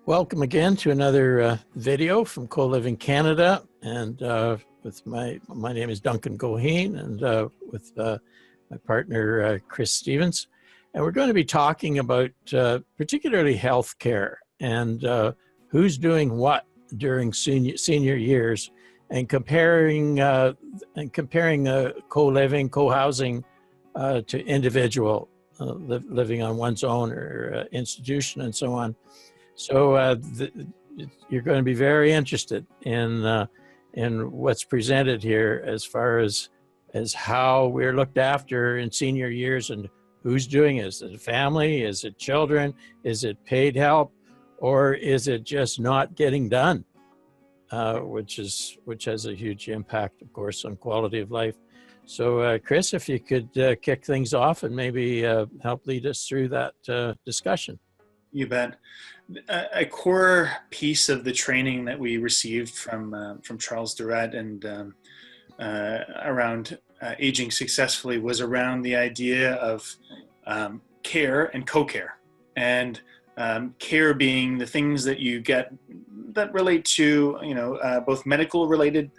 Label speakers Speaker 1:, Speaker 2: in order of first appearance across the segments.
Speaker 1: Welcome again to another video from CoLiving Canada, and with my name is Duncan Goheen, and with my partner Chris Stevens, and we're going to be talking about particularly healthcare and who's doing what during senior years, and comparing co-living, co-housing to individual living on one's own or institution and so on. So you're going to be very interested in what's presented here as far as how we're looked after in senior years and who's doing it. Is it family? Is it children? Is it paid help? Or is it just not getting done? Which has a huge impact, of course, on quality of life. So Chris, if you could kick things off and maybe help lead us through that discussion.
Speaker 2: You bet. A core piece of the training that we received from Charles Durrett and around aging successfully was around the idea of care and co-care, and care being the things that you get that relate to both medical related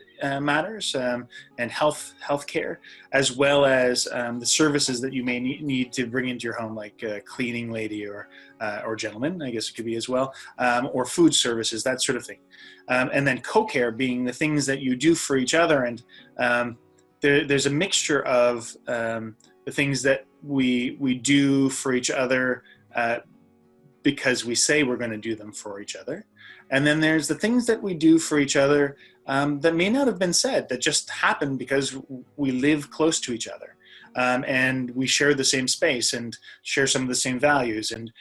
Speaker 2: matters and health care, as well as the services that you may need to bring into your home, like a cleaning lady or gentleman, I guess it could be as well, or food services, that sort of thing. And then co-care being the things that you do for each other. And there's a mixture of the things that we do for each other because we say we're going to do them for each other. And then there's the things that we do for each other that may not have been said, that just happen because we live close to each other. And we share the same space and share some of the same values, and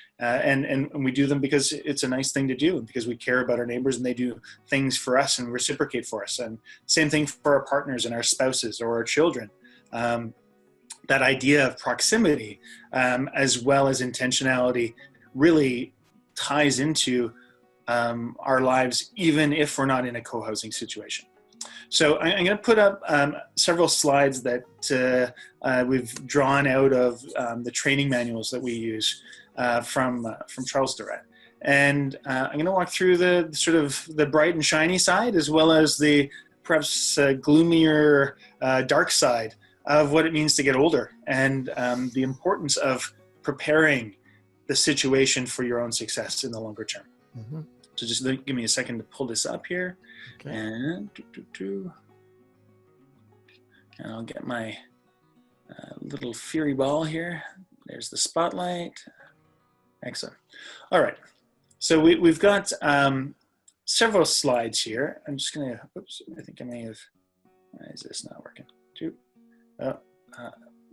Speaker 2: we do them because it's a nice thing to do, because we care about our neighbors and they do things for us and reciprocate for us. And same thing for our partners and our spouses or our children. That idea of proximity as well as intentionality really ties into our lives, even if we're not in a co-housing situation. So I'm going to put up several slides that we've drawn out of the training manuals that we use from Charles Durrett. And I'm going to walk through the sort of the bright and shiny side, as well as the perhaps gloomier, dark side of what it means to get older, and the importance of preparing the situation for your own success in the longer term. Mm-hmm. So just give me a second to pull this up here. Okay. And I'll get my little fury ball here. There's the spotlight. Excellent. All right. So we've got several slides here. I'm just going to, oops, I think I may have, why is this not working?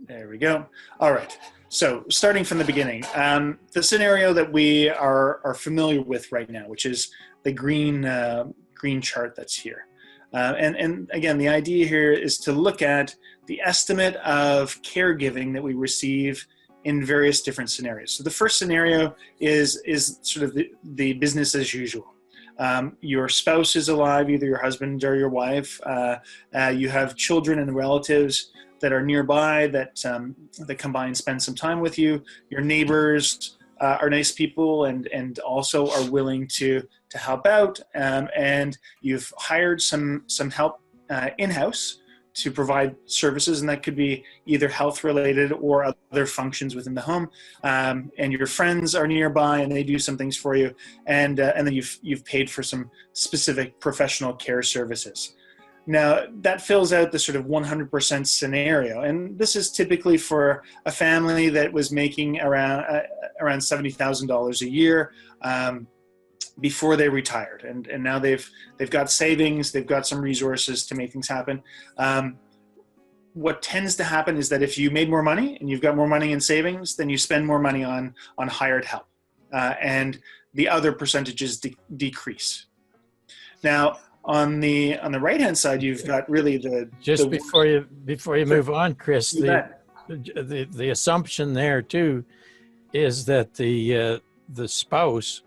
Speaker 2: There we go. All right. So starting from the beginning, the scenario that we are familiar with right now, which is the green chart that's here. And again, the idea here is to look at the estimate of caregiving that we receive in various different scenarios. So the first scenario is sort of the business as usual. Your spouse is alive, either your husband or your wife. You have children and relatives that are nearby that come by and spend some time with you. Your neighbors are nice people and also are willing to help out. And you've hired some help in-house to provide services, and that could be either health related or other functions within the home. And your friends are nearby and they do some things for you. And then you've paid for some specific professional care services. Now, that fills out the sort of 100% scenario. And this is typically for a family that was making around $70,000 a year before they retired. And now they've got savings, they've got some resources to make things happen. What tends to happen is that if you made more money and you've got more money in savings, then you spend more money on hired help. And the other percentages decrease. Now, on the right-hand side, you've got really
Speaker 1: before you move on, Chris, the assumption there too is that the spouse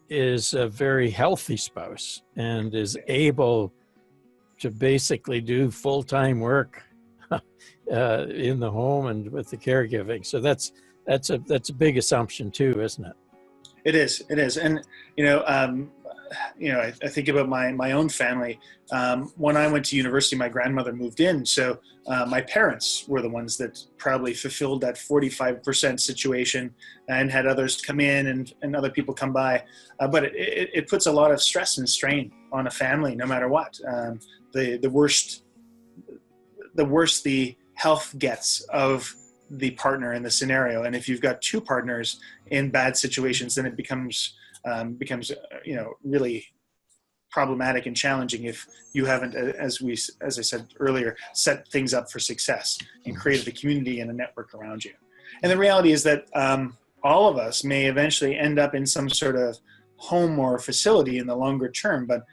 Speaker 1: is a very healthy spouse and is able to basically do full-time work in the home and with the caregiving. So that's a big assumption too, isn't it?
Speaker 2: It is. And, I think about my own family. When I went to university, my grandmother moved in. So my parents were the ones that probably fulfilled that 45% situation and had others come in and other people come by. But it puts a lot of stress and strain on a family, no matter what. The worse the health gets of the partner in the scenario. And if you've got two partners in bad situations, then it becomes really problematic and challenging if you haven't, as I said earlier, set things up for success and created a community and a network around you. And the reality is that all of us may eventually end up in some sort of home or facility in the longer term, but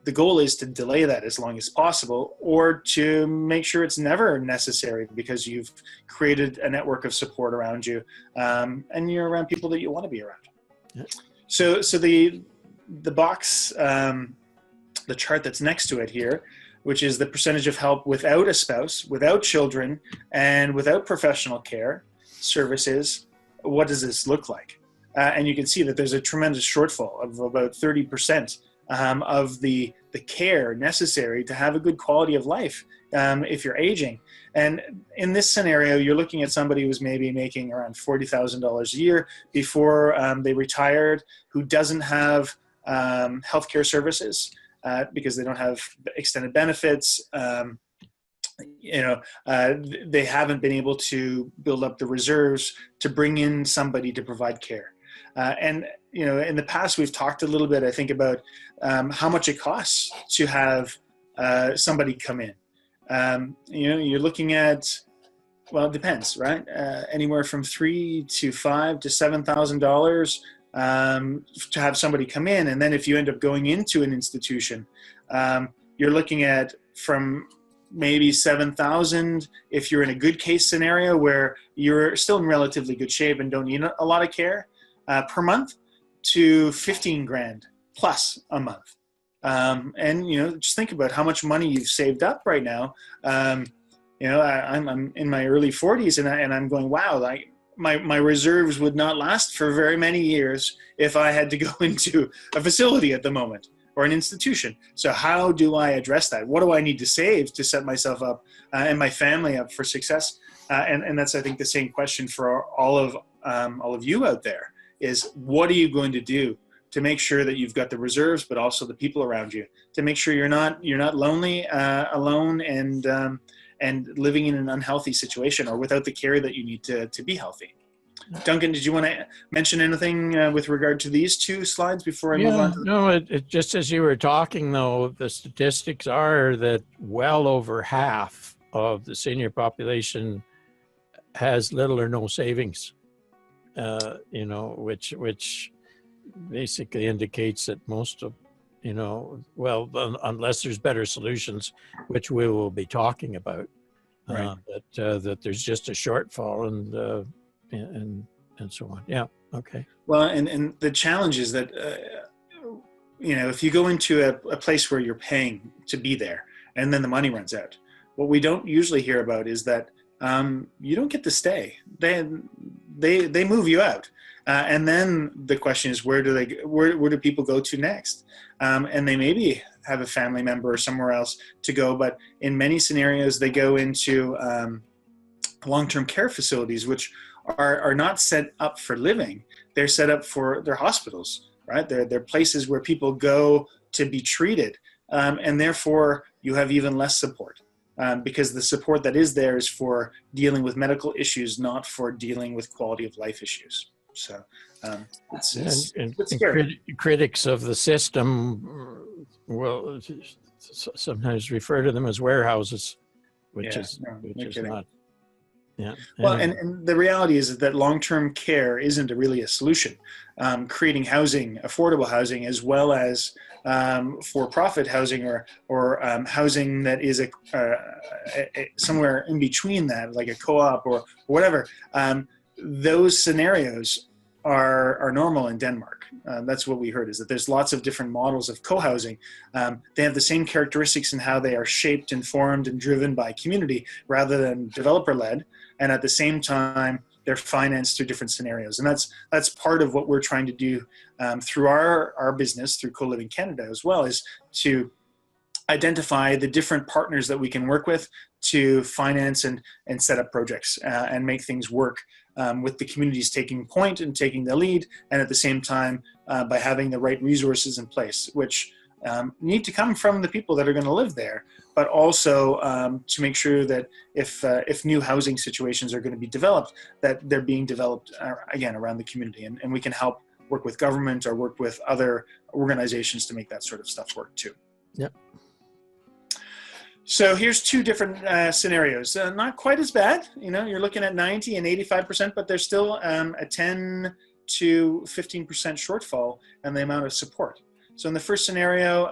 Speaker 2: the goal is to delay that as long as possible, or to make sure it's never necessary because you've created a network of support around you, and you're around people that you want to be around. Yeah. So the box, the chart that's next to it here, which is the percentage of help without a spouse, without children, and without professional care services, what does this look like? And you can see that there's a tremendous shortfall of about 30% of the care necessary to have a good quality of life if you're aging. And in this scenario, you're looking at somebody who's maybe making around $40,000 a year before they retired, who doesn't have healthcare services because they don't have extended benefits. They haven't been able to build up the reserves to bring in somebody to provide care. And in the past, we've talked a little bit, I think, about how much it costs to have somebody come in. You're looking at, well, it depends, right? Anywhere from $3,000 to $5,000 to $7,000 to have somebody come in. And then if you end up going into an institution, you're looking at from maybe $7,000 if you're in a good case scenario where you're still in relatively good shape and don't need a lot of care per month, to 15 grand plus a month. And just think about how much money you've saved up right now. I'm in my early 40s and I'm going, wow, like my reserves would not last for very many years if I had to go into a facility at the moment or an institution. So how do I address that? What do I need to save to set myself up and my family up for success? And that's, I think, the same question for all of you out there, is what are you going to do to make sure that you've got the reserves, but also the people around you, to make sure you're not lonely, alone, and living in an unhealthy situation or without the care that you need to be healthy. Duncan, did you want to mention anything with regard to these two slides before I move on to
Speaker 1: No, it just as you were talking, though, the statistics are that well over half of the senior population has little or no savings, which basically indicates that most of, unless there's better solutions, which we will be talking about,
Speaker 2: right.
Speaker 1: that there's just a shortfall and so on. Yeah. Okay.
Speaker 2: Well, and the challenge is that, if you go into a place where you're paying to be there and then the money runs out, what we don't usually hear about is that you don't get to stay. They move you out. And then the question is, where do people go to next? And they maybe have a family member or somewhere else to go, but in many scenarios, they go into long-term care facilities, which are not set up for living. They're set up for their hospitals, right? They're places where people go to be treated. And therefore, you have even less support. Because the support that is there is for dealing with medical issues, not for dealing with quality of life issues. So it's scary.
Speaker 1: Critics of the system will sometimes refer to them as warehouses, which is not. Yeah.
Speaker 2: Well, and the reality is that long-term care isn't really a solution. Creating housing, affordable housing, as well as for-profit housing or housing that is somewhere in between that, like a co-op or whatever. Those scenarios are normal in Denmark. That's what we heard, is that there's lots of different models of co-housing. They have the same characteristics in how they are shaped and formed and driven by community rather than developer-led. And at the same time, they're financed through different scenarios. And that's part of what we're trying to do through our business, through CoLiving Canada as well, is to identify the different partners that we can work with to finance and set up projects and make things work, with the communities taking point and taking the lead, and at the same time by having the right resources in place, which need to come from the people that are going to live there, but also to make sure that if new housing situations are going to be developed, that they're being developed again around the community, and we can help work with government or work with other organizations to make that sort of stuff work too.
Speaker 1: Yep.
Speaker 2: So here's two different scenarios. Not quite as bad. You're looking at 90 and 85%, but there's still a 10 to 15% shortfall in the amount of support. So in the first scenario,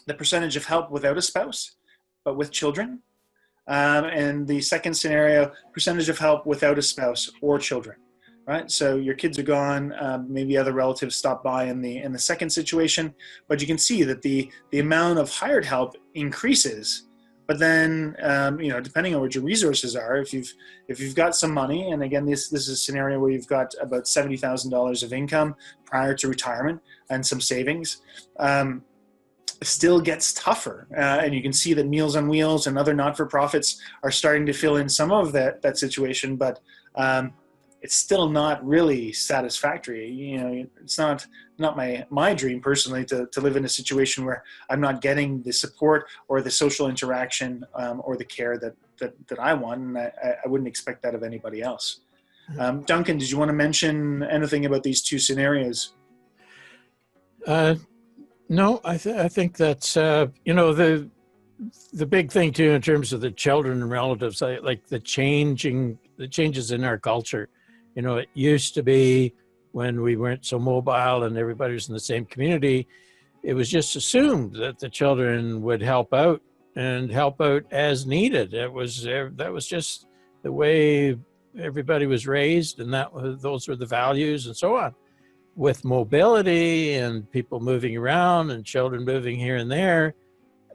Speaker 2: the percentage of help without a spouse, but with children. And the second scenario, percentage of help without a spouse or children. Right, so your kids are gone. Maybe other relatives stop by in the second situation, but you can see that the amount of hired help increases. But then, depending on what your resources are, if you've got some money, and again, this is a scenario where you've got about $70,000 of income prior to retirement and some savings, it still gets tougher. And you can see that Meals on Wheels and other not-for-profits are starting to fill in some of that situation, but it's still not really satisfactory. It's not my dream personally to live in a situation where I'm not getting the support or the social interaction or the care that I want, and I wouldn't expect that of anybody else. Duncan, did you want to mention anything about these two scenarios?
Speaker 1: No, I think that's the big thing too in terms of the children and relatives, like the changes in our culture. It used to be when we weren't so mobile and everybody was in the same community, it was just assumed that the children would help out as needed. That was just the way everybody was raised, and those were the values and so on. With mobility and people moving around and children moving here and there,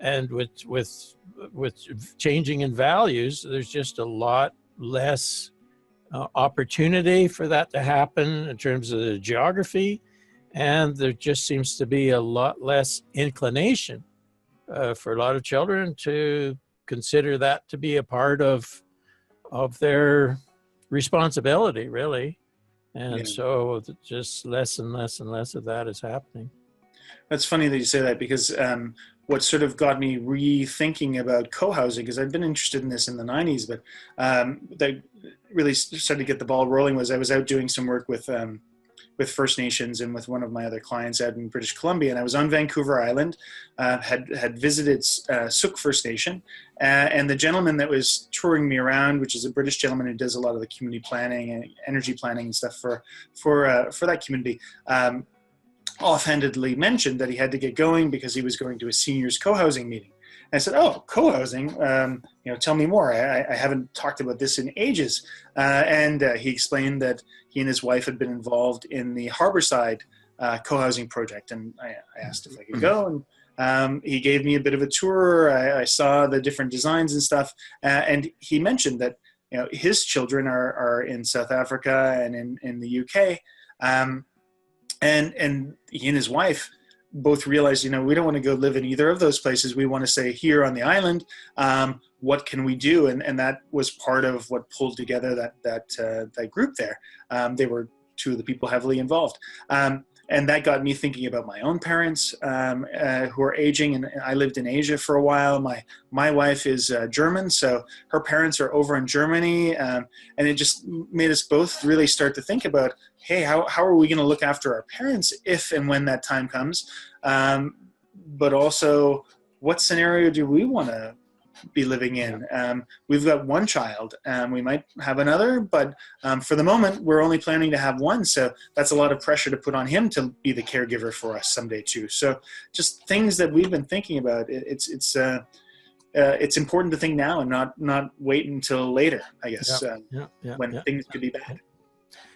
Speaker 1: and with changing in values, there's just a lot less opportunity for that to happen in terms of the geography, and there just seems to be a lot less inclination for a lot of children to consider that to be a part of their responsibility, really. And so just less and less and less of that is happening.
Speaker 2: That's funny that you say that, because what sort of got me rethinking about co-housing, because I've been interested in this in the 90s, but that really started to get the ball rolling was I was out doing some work with First Nations and with one of my other clients out in British Columbia, and I was on Vancouver Island, had visited Sook First Nation, and the gentleman that was touring me around, which is a British gentleman who does a lot of the community planning and energy planning and stuff for that community, offhandedly mentioned that he had to get going because he was going to a seniors co-housing meeting. And I said, "Oh, co-housing, tell me more. I haven't talked about this in ages." And he explained that he and his wife had been involved in the Harborside co-housing project. And I asked if I could go, and he gave me a bit of a tour. I saw the different designs and stuff. And he mentioned that his children are in South Africa and in the UK. And he and his wife both realized, we don't want to go live in either of those places. We want to stay here on the island. What can we do? And that was part of what pulled together that group there. They were two of the people heavily involved. And that got me thinking about my own parents who are aging. And I lived in Asia for a while. My wife is German, so her parents are over in Germany. And it just made us both really start to think about, hey, how are we going to look after our parents if and when that time comes? But also, what scenario do we want to be living in? We've got one child. We might have another, but for the moment, we're only planning to have one. So that's a lot of pressure to put on him to be the caregiver for us someday too. So just things that we've been thinking about. It's important to think now and not wait until later, I guess, when things could be bad.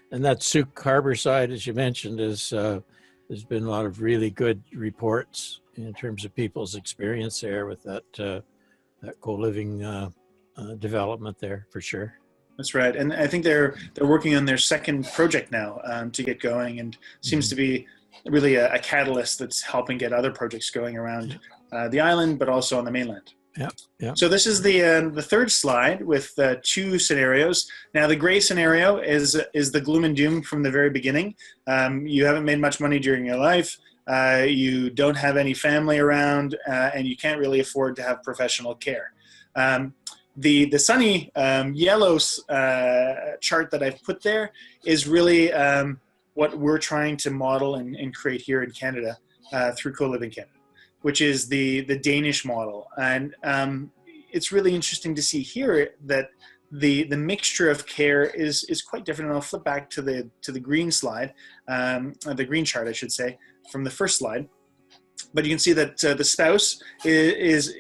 Speaker 1: And that Sook Harborside, as you mentioned, there's been a lot of really good reports in terms of people's experience there with that co-living development there, for sure.
Speaker 2: That's right, and I think they're working on their second project now to get going, and seems to be really a catalyst that's helping get other projects going around the island, but also on the mainland.
Speaker 1: Yeah, yeah.
Speaker 2: So this is the third slide with two scenarios. Now the gray scenario is the gloom and doom from the very beginning. You haven't made much money during your life. You don't have any family around, and you can't really afford to have professional care. The sunny yellow chart that I've put there is really what we're trying to model and create here in Canada through CoLiving Canada, which is the Danish model. And it's really interesting to see here that the mixture of care is quite different. And I'll flip back to the green slide, the green chart, I should say, from the first slide. But you can see that the spouse is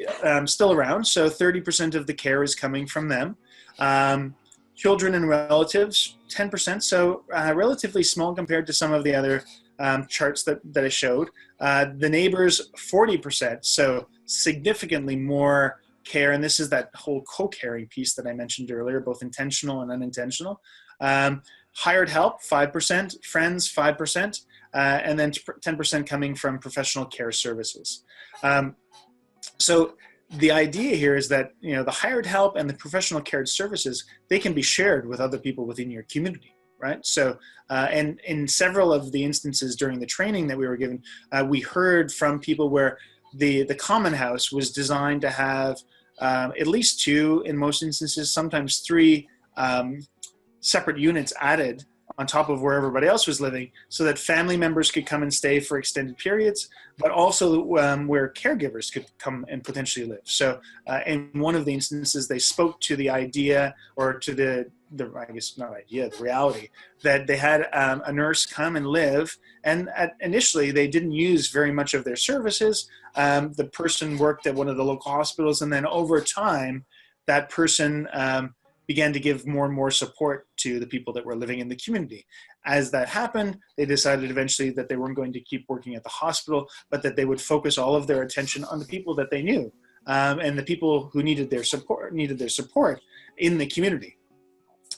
Speaker 2: still around, so 30% of the care is coming from them. Children and relatives, 10%, so relatively small compared to some of the other charts that I showed. The neighbors, 40%, so significantly more care, and this is that whole co-caring piece that I mentioned earlier, both intentional and unintentional. Hired help, 5%, friends, 5%. And then 10% coming from professional care services. So the idea here is that, you know, the hired help and the professional care services, they can be shared with other people within your community, right? So, and in several of the instances during the training that we were given, we heard from people where the common house was designed to have at least two, in most instances, sometimes three separate units added on top of where everybody else was living, so that family members could come and stay for extended periods, but also where caregivers could come and potentially live. So in one of the instances, they spoke to the idea, or to the I guess not idea, the reality, that they had a nurse come and live, and initially they didn't use very much of their services. The person worked at one of the local hospitals, and then over time, that person began to give more and more support to the people that were living in the community. As that happened, they decided eventually that they weren't going to keep working at the hospital, but that they would focus all of their attention on the people that they knew, and the people who needed their support in the community,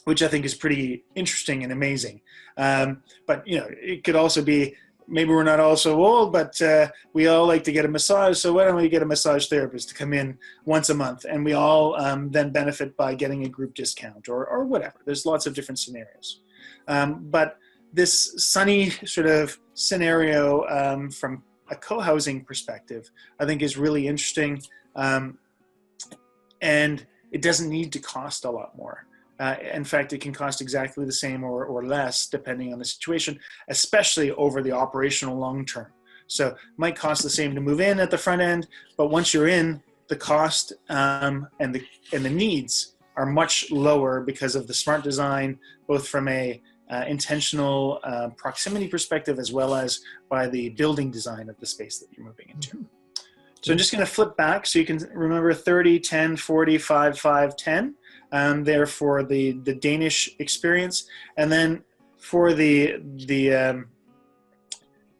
Speaker 2: which I think is pretty interesting and amazing. But you know, it could also be, maybe we're not all so old, but we all like to get a massage. So why don't we get a massage therapist to come in once a month, and we all then benefit by getting a group discount or whatever. There's lots of different scenarios. But this sunny sort of scenario from a co-housing perspective, I think is really interesting. And it doesn't need to cost a lot more. In fact, it can cost exactly the same or less depending on the situation, especially over the operational long term. So it might cost the same to move in at the front end, but once you're in, the cost and the needs are much lower because of the smart design, both from a intentional proximity perspective, as well as by the building design of the space that you're moving into. So I'm just going to flip back so you can remember 30, 10, 40, 5, 5, 10. There for the Danish experience, and then for the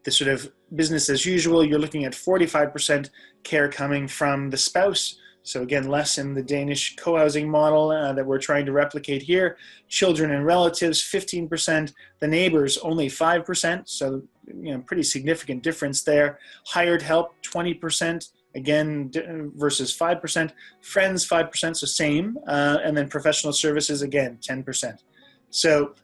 Speaker 2: sort of business as usual, you're looking at 45% care coming from the spouse. So again, less in the Danish co-housing model that we're trying to replicate here. Children and relatives, 15%. The neighbors, only 5%. So, you know, pretty significant difference there. Hired help, 20%. Again, versus 5%. Friends, 5%, so same. And then professional services, again, 10%. So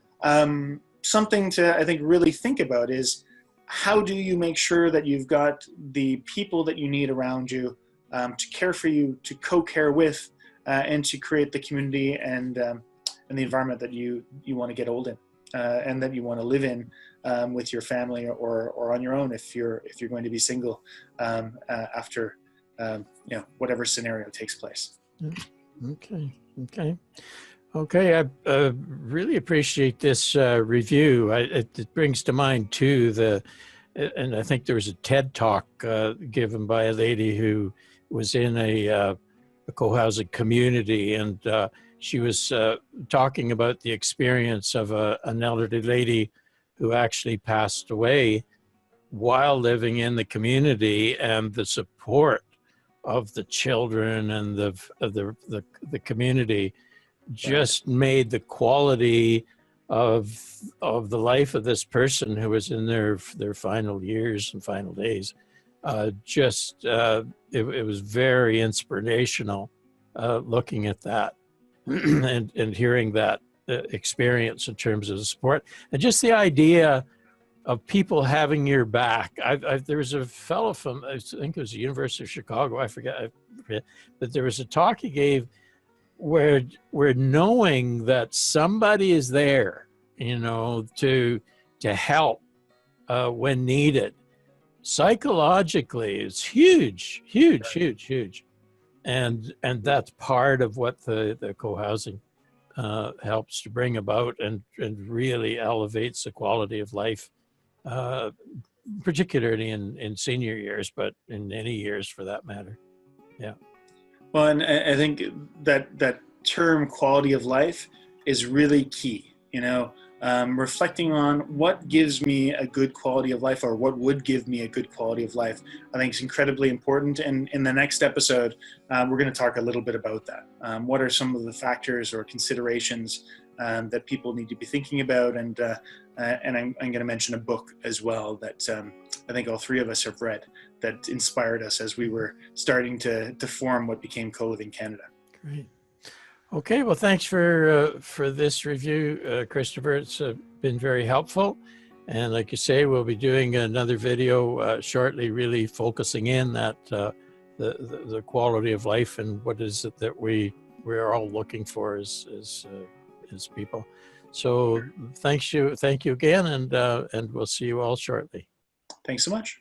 Speaker 2: something to, I think, really think about is, how do you make sure that you've got the people that you need around you to care for you, to co-care with, and to create the community and the environment that you want to get old in, and that you want to live in with your family or on your own if you're going to be single after you know, whatever scenario takes place.
Speaker 1: Okay. I really appreciate this review. It brings to mind too and I think there was a TED talk given by a lady who was in a co-housing community, and she was talking about the experience of an elderly lady who actually passed away while living in the community, and the support of the children and the community just made the quality of the life of this person who was in their final years and final days. It was very inspirational looking at that and hearing that experience in terms of the support and just the idea of people having your back. There was a fellow from, I think it was the University of Chicago, I forget, but there was a talk he gave where knowing that somebody is there, you know, to help when needed, psychologically is huge, and that's part of what the co-housing helps to bring about and really elevates the quality of life, particularly in senior years, but in any years for that matter. Yeah.
Speaker 2: Well, and I think that term quality of life is really key, you know, reflecting on what gives me a good quality of life, or what would give me a good quality of life, I think is incredibly important. And in the next episode, we're going to talk a little bit about that. What are some of the factors or considerations that people need to be thinking about? And I'm going to mention a book as well that I think all three of us have read that inspired us as we were starting to form what became CoLiving Canada.
Speaker 1: Great. Okay, well, thanks for this review, Christopher. It's been very helpful. And like you say, we'll be doing another video shortly, really focusing in that the quality of life and what is it that we're all looking for as people. So thank you again, and we'll see you all shortly.
Speaker 2: Thanks so much.